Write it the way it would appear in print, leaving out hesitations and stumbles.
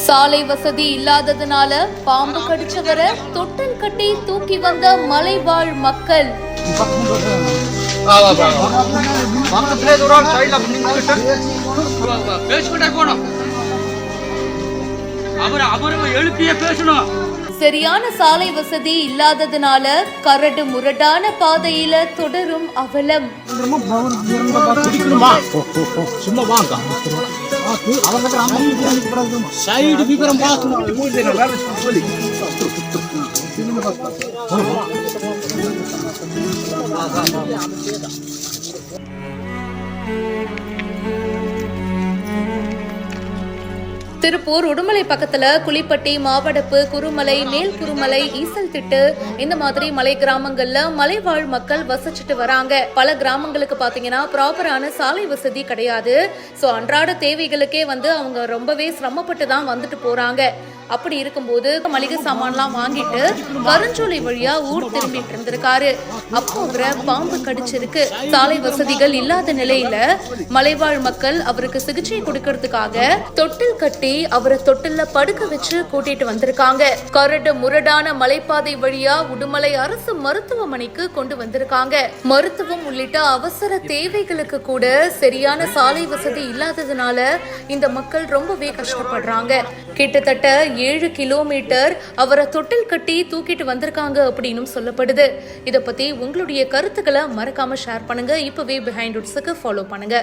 சாலை வசதி இல்லாததுனால பாம்பு கடிச்சவரை தொட்டில் கட்டி தூக்கி வந்த மலைவாழ் மக்கள். சரியான சாலை வசதி இல்லாததுனால கரடு முரடான பாதையில தொடரும் அவலம். திருப்பூர் உடுமலை பக்கத்துல குளிப்பட்டி, மாவடப்பு, குருமலை, மேல் குருமலை, ஈசல் திட்டு இந்த மாதிரி மலை கிராமங்கள்ல மலைவாழ் மக்கள் வசிச்சுட்டு வராங்க. பல கிராமங்களுக்கு பாத்தீங்கன்னா ப்ராப்பரான சாலை வசதி கிடையாது. சோ அன்றாட தேவைகளுக்கே அவங்க ரொம்பவே சிரமப்பட்டு தான் வந்துட்டு போறாங்க. அப்படி இருக்கும்போது மளிகை சாமான்லாம் வாங்கிட்டு கருஞ்சோலை வழியா ஊர் திரும்பிட்டு இருந்திருக்காரு. அப்போ அவரை பாம்பு கடிச்சிருக்கு. சாலை வசதிகள் இல்லாத நிலையில மலைவாழ் மக்கள் அவருக்கு சிகிச்சை கொடுக்கறதுக்காக தொட்டில் கட்டி அவரை தொட்டில்ல படுக்க வச்சு கூட்டிட்டு வந்திருக்காங்க. கரடு முரடான மலைப்பாதை வழியா உடுமலை அரசு மருத்துவமனைக்கு கொண்டு வந்திருக்காங்க. மருத்துவம் உள்ளிட்ட அவசர தேவைகளுக்கு கூட சரியான சாலை வசதி இல்லாததுனால இந்த மக்கள் ரொம்பவே கஷ்டப்படுறாங்க. கிட்டத்தட்ட 7 கிலோமீட்டர் அவரை தொட்டில் கட்டி தூக்கிட்டு வந்திருக்காங்க அப்படின்னு சொல்லப்படுது. இதை பத்தி உங்களுடைய கருத்துக்களை மறக்காம ஷேர் பண்ணுங்க. இப்பவே பிஹைண்ட் ரூட்ஸுக்கு ஃபாலோ பண்ணுங்க.